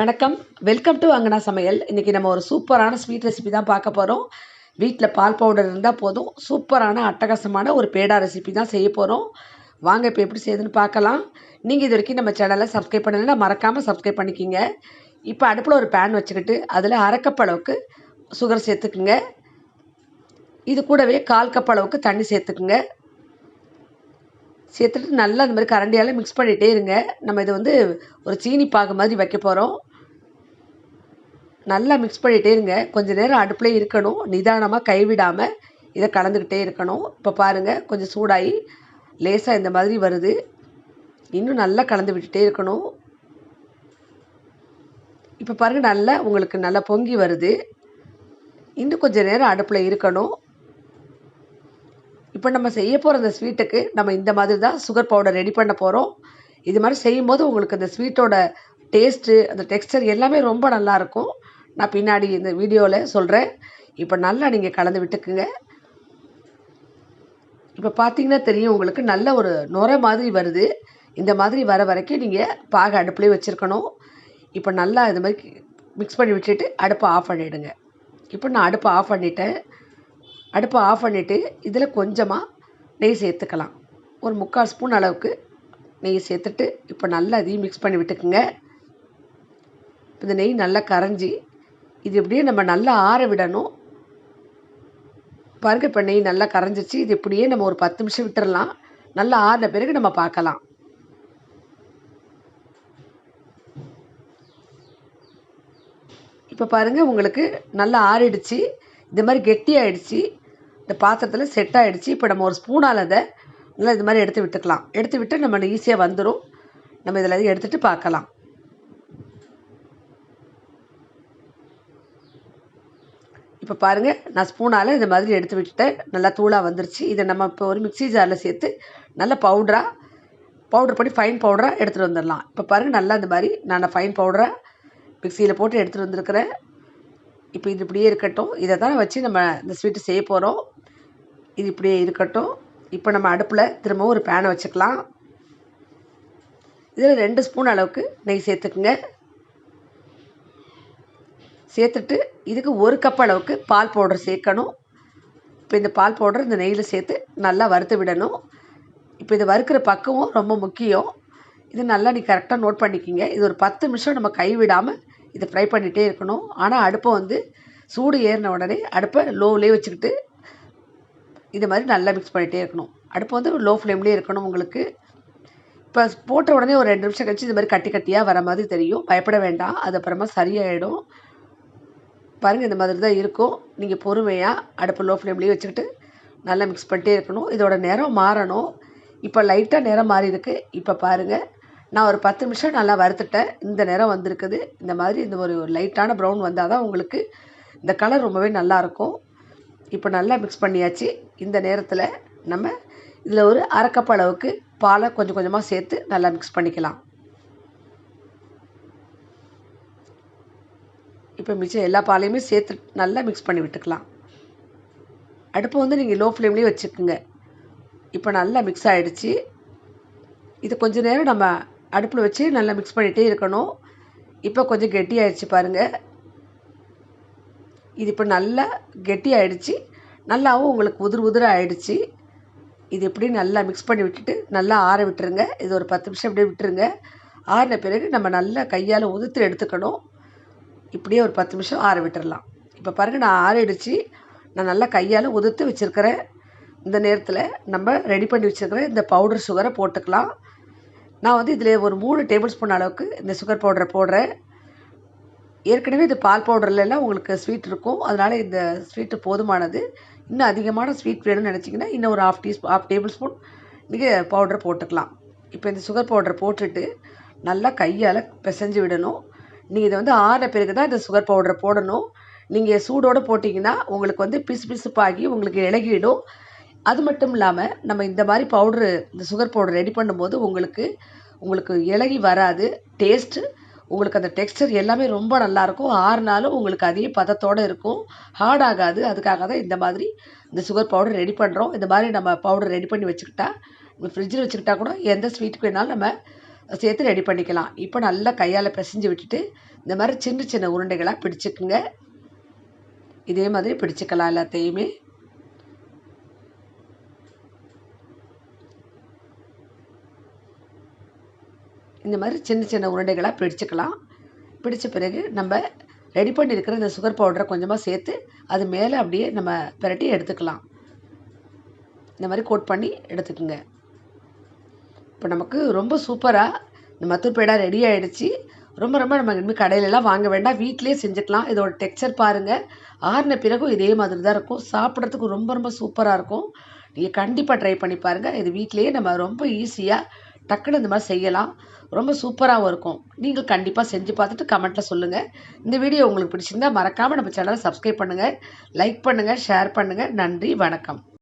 வணக்கம். Welcome to அங்கனா சமையல். இன்றைக்கி நம்ம ஒரு சூப்பரான ஸ்வீட் ரெசிபி தான் பார்க்க போகிறோம். வீட்டில் பால் பவுடர் இருந்தால் போதும், சூப்பரான அட்டகாசமான ஒரு பேடா ரெசிபி தான் செய்ய போகிறோம். வாங்க இப்போ எப்படி செய்யுதுன்னு பார்க்கலாம். நீங்கள் இது வரைக்கும் நம்ம சேனலை சப்ஸ்கிரைப் பண்ணலைன்னா மறக்காமல் சப்ஸ்கிரைப் பண்ணிக்கிங்க. இப்போ அடுப்பில் ஒரு பேன் வச்சுக்கிட்டு அதில் அரை கப் அளவுக்கு சுகர் சேர்த்துக்குங்க. இது கூடவே 1/4 கப் அளவுக்கு தண்ணி சேர்த்துக்குங்க. சேர்த்துட்டு நல்லா இந்த மாதிரி கரண்டியால் மிக்ஸ் பண்ணிகிட்டே இருங்க. நம்ம இது வந்து ஒரு சீனி பாகு மாதிரி வைக்க போகிறோம். நல்லா மிக்ஸ் பண்ணிகிட்டே இருங்க. கொஞ்சம் நேரம் அடுப்பிலே இருக்கணும். நிதானமாக கைவிடாமல் இதை கலந்துக்கிட்டே இருக்கணும். இப்போ பாருங்கள், கொஞ்சம் சூடாகி லேசாக இந்த மாதிரி வருது. இன்னும் நல்லா கலந்து விட்டுட்டே இருக்கணும். இப்போ பாருங்கள், நல்லா உங்களுக்கு நல்லா பொங்கி வருது. இன்னும் கொஞ்சம் நேரம் அடுப்பில் இருக்கணும். இப்போ நம்ம செய்ய போகிற அந்த ஸ்வீட்டுக்கு நம்ம இந்த மாதிரி தான் சுகர் பவுடர் ரெடி பண்ண போகிறோம். இது மாதிரி செய்யும்போது உங்களுக்கு அந்த ஸ்வீட்டோட டேஸ்ட்டு, அந்த டெக்ஸ்டர் எல்லாமே ரொம்ப நல்லாயிருக்கும். நான் பின்னாடி இந்த வீடியோவில் சொல்கிறேன். இப்போ நல்லா நீங்கள் கலந்து விட்டுக்குங்க. இப்போ பார்த்தீங்கன்னா தெரியும், உங்களுக்கு நல்ல ஒரு நுரை மாதிரி வருது. இந்த மாதிரி வர வரைக்கும் நீங்கள் பாகு அடுப்புலேயே வச்சுருக்கணும். இப்போ நல்லா இது மாதிரி மிக்ஸ் பண்ணி விட்டுட்டு அடுப்பை ஆஃப் பண்ணிவிடுங்க. இப்போ நான் அடுப்பை ஆஃப் பண்ணிட்டேன். அடுப்பை ஆஃப் பண்ணிவிட்டு இதில் கொஞ்சமாக நெய் சேர்த்துக்கலாம். ஒரு 3/4 ஸ்பூன் அளவுக்கு நெய் சேர்த்துட்டு இப்போ நல்லா அதையும் மிக்ஸ் பண்ணி விட்டுக்குங்க. இந்த நெய் நல்லா கரைஞ்சி இது இப்படியே நம்ம நல்லா ஆற விடணும். பாருங்கள், இப்போ நெய் நல்லா கரைஞ்சிச்சு. இது இப்படியே நம்ம ஒரு 10 நிமிஷம் விட்டுறலாம். நல்லா ஆறின பிறகு நம்ம பார்க்கலாம். இப்போ பாருங்கள், உங்களுக்கு நல்லா ஆறிடுச்சு. இந்த மாதிரி கெட்டி ஆகிடுச்சு. இந்த பாத்திரத்தில் செட் ஆகிடுச்சு. இப்போ நம்ம ஒரு ஸ்பூனால் அதை நல்லா இது மாதிரி எடுத்து விட்டுக்கலாம். எடுத்து விட்டு நம்ம ஈஸியாக வந்துடும். நம்ம இதில் எடுத்துகிட்டு பார்க்கலாம். இப்போ பாருங்கள், நான் ஸ்பூனால் இந்த மாதிரி எடுத்து விட்டுட்டேன். நல்லா தூளாக வந்துருச்சு. இதை நம்ம இப்போ ஒரு மிக்ஸி ஜாரில் சேர்த்து நல்லா பவுடர் பண்ணி ஃபைன் பவுடராக எடுத்துகிட்டு வந்துடலாம். இப்போ பாருங்கள், நல்லா இந்த மாதிரி நான் ஃபைன் பவுடராக மிக்சியில் போட்டு எடுத்துகிட்டு வந்திருக்கிறேன். இப்போ இது இப்படியே இருக்கட்டும். இதை தான் வச்சு நம்ம இந்த ஸ்வீட்டு செய்ய போகிறோம். இது இப்படியே இருக்கட்டும். இப்போ நம்ம அடுப்பில் திரும்பவும் ஒரு பேனை வச்சுக்கலாம். இதில் 2 ஸ்பூன் அளவுக்கு நெய் சேர்த்துக்குங்க. சேர்த்துட்டு இதுக்கு 1 கப் அளவுக்கு பால் பவுடர் சேர்க்கணும். இப்போ இந்த பால் பவுடர் இந்த நெய்யில் சேர்த்து நல்லா வறுத்து விடணும். இப்போ இது வறுக்கிற பக்குவம் ரொம்ப முக்கியம். இது நல்லா நீ கரெக்டாக நோட் பண்ணிக்கிங்க. இது ஒரு 10 நிமிஷம் நம்ம கைவிடாமல் இதை ஃப்ரை பண்ணிகிட்டே இருக்கணும். ஆனால் அடுப்பை வந்து சூடு ஏறின உடனே அடுப்பை லோவிலே வச்சுக்கிட்டு இது மாதிரி நல்லா மிக்ஸ் பண்ணிகிட்டே இருக்கணும். அடுப்பு வந்து லோ ஃப்ளேம்லேயே இருக்கணும் உங்களுக்கு. இப்போ போட்ட உடனே ஒரு 2 நிமிஷம் கழிச்சு இது மாதிரி கட்டி கட்டியாக வர மாதிரி தெரியும். பயப்பட வேண்டாம், அது அப்புறமா சரியாயிடும். பாருங்கள், இந்த மாதிரி தான் இருக்கும். நீங்கள் பொறுமையாக அடுப்பு லோ ஃப்ளேம்லேயே வச்சுக்கிட்டு நல்லா மிக்ஸ் பண்ணிட்டே இருக்கணும். இதோட நிறம் மாறணும். இப்போ லைட்டாக நிறம் மாறி இருக்குது. இப்போ பாருங்கள், நான் ஒரு 10 நிமிஷம் நல்லா வறுத்துட்டேன். இந்த நிறம் வந்திருக்குது. இந்த மாதிரி இந்த ஒரு லைட்டான ப்ரௌன் வந்தால் தான் உங்களுக்கு இந்த கலர் ரொம்பவே நல்லாயிருக்கும். இப்போ நல்லா மிக்ஸ் பண்ணியாச்சு. இந்த நேரத்தில் நம்ம இதில் ஒரு அரை கப் அளவுக்கு பாலை கொஞ்சம் கொஞ்சமாக சேர்த்து நல்லா மிக்ஸ் பண்ணிக்கலாம். இப்போ மிச்சம் எல்லா பாலையுமே சேர்த்து நல்லா மிக்ஸ் பண்ணி விட்டுக்கலாம். அடுப்பை வந்து நீங்கள் லோ ஃப்ளேம்லேயே வச்சுக்கோங்க. இப்போ நல்லா மிக்ஸ் ஆகிடுச்சு. இது கொஞ்சம் நேரம் நம்ம அடுப்பில் வச்சு நல்லா மிக்ஸ் பண்ணிகிட்டே இருக்கணும். இப்போ கொஞ்சம் கெட்டி ஆகிடுச்சு பாருங்கள். இது இப்போ நல்லா கெட்டி ஆகிடுச்சு. நல்லாவும் உங்களுக்கு உதிராக ஆகிடுச்சு. இது எப்படி நல்லா மிக்ஸ் பண்ணி விட்டுட்டு நல்லா ஆற விட்டுருங்க. இது ஒரு 10 நிமிஷம் அப்படியே விட்டுருங்க. ஆறின பிறகு நம்ம நல்லா கையால் உதுத்து எடுத்துக்கணும். இப்படியே ஒரு 10 நிமிஷம் ஆற விட்டுடலாம். இப்போ பாருங்கள், நான் ஆறிடுச்சு. நான் நல்லா கையால் உதுத்து வச்சுருக்கிறேன். இந்த நேரத்தில் நம்ம ரெடி பண்ணி வச்சுருக்கிற இந்த பவுடர் சுகரை போட்டுக்கலாம். நான் வந்து இதில் ஒரு 3 டேபிள் ஸ்பூன் அளவுக்கு இந்த சுகர் பவுடரை போடுறேன். ஏற்கனவே இது பால் பவுடர்லாம் உங்களுக்கு ஸ்வீட் இருக்கும். அதனால் இந்த ஸ்வீட்டு போதுமானது. இன்னும் அதிகமான ஸ்வீட் வேணும்னு நினச்சிங்கன்னா இன்னும் ஒரு ½ டேபிள் ஸ்பூன் நீங்கள் பவுடர் போட்டுக்கலாம். இப்போ இந்த சுகர் பவுடர் போட்டுட்டு நல்லா கையால் பிசைஞ்சு விடணும். நீங்கள் இதை வந்து ஆறின பிறகு தான் இந்த சுகர் பவுடரை போடணும். நீங்கள் சூடோடு போட்டிங்கன்னா உங்களுக்கு வந்து பிசுப்பாகி உங்களுக்கு இலகிடும். அது மட்டும் இல்லாமல் நம்ம இந்த மாதிரி இந்த சுகர் பவுடர் ரெடி பண்ணும்போது உங்களுக்கு இலகி வராது. டேஸ்ட்டு உங்களுக்கு அந்த டெக்ஸ்டர் எல்லாமே ரொம்ப நல்லாயிருக்கும். ஆறுனாலும் உங்களுக்கு அதே பதத்தோடு இருக்கும், ஹார்ட் ஆகாது. அதுக்காக தான் இந்த மாதிரி இந்த சுகர் பவுடர் ரெடி பண்ணுறோம். இந்த மாதிரி நம்ம பவுடர் ரெடி பண்ணி வச்சுக்கிட்டா, ஃப்ரிட்ஜில் வச்சுக்கிட்டா கூட எந்த ஸ்வீட்டுக்கு வேணாலும் நம்ம சேர்த்து ரெடி பண்ணிக்கலாம். இப்போ நல்லா கையால் பிசைஞ்சு விட்டுட்டு இந்த மாதிரி சின்ன சின்ன உருண்டைகளாக பிடிச்சிக்குங்க. இதே மாதிரி பிடிச்சிக்கலாம் எல்லாத்தையுமே. இந்த மாதிரி சின்ன சின்ன உருண்டைகளாக பிடிச்சிக்கலாம். பிடிச்ச பிறகு நம்ம ரெடி பண்ணியிருக்கிற இந்த சுகர் பவுடரை கொஞ்சமாக சேர்த்து அது மேலே அப்படியே நம்ம பிரட்டி எடுத்துக்கலாம். இந்த மாதிரி கோட் பண்ணி எடுத்துக்கோங்க. இப்போ நமக்கு ரொம்ப சூப்பராக இந்த மத்தூர் பேடா ரெடி ஆகிடுச்சு. ரொம்ப ரொம்ப நம்ம இனிமேல் கடையிலலாம் வாங்க வேண்டாம், வீட்டிலே செஞ்சுக்கலாம். இதோட டெக்ஸ்சர் பாருங்கள், ஆறின பிறகும் இதே மாதிரி தான் இருக்கும். சாப்பிட்றதுக்கு ரொம்ப ரொம்ப சூப்பராக இருக்கும். நீங்கள் கண்டிப்பாக ட்ரை பண்ணி பாருங்கள். இது வீட்டிலேயே நம்ம ரொம்ப ஈஸியாக டக்குன்னு இந்த மாதிரி செய்யலாம். ரொம்ப சூப்பராகவும் இருக்கும். நீங்கள் கண்டிப்பாக செஞ்சு பார்த்துட்டு கமெண்ட்டில் சொல்லுங்கள். இந்த வீடியோ உங்களுக்கு பிடிச்சிருந்தால் மறக்காமல் நம்ம சேனலை சப்ஸ்கிரைப் பண்ணுங்கள், லைக் பண்ணுங்கள், ஷேர் பண்ணுங்கள். நன்றி, வணக்கம்.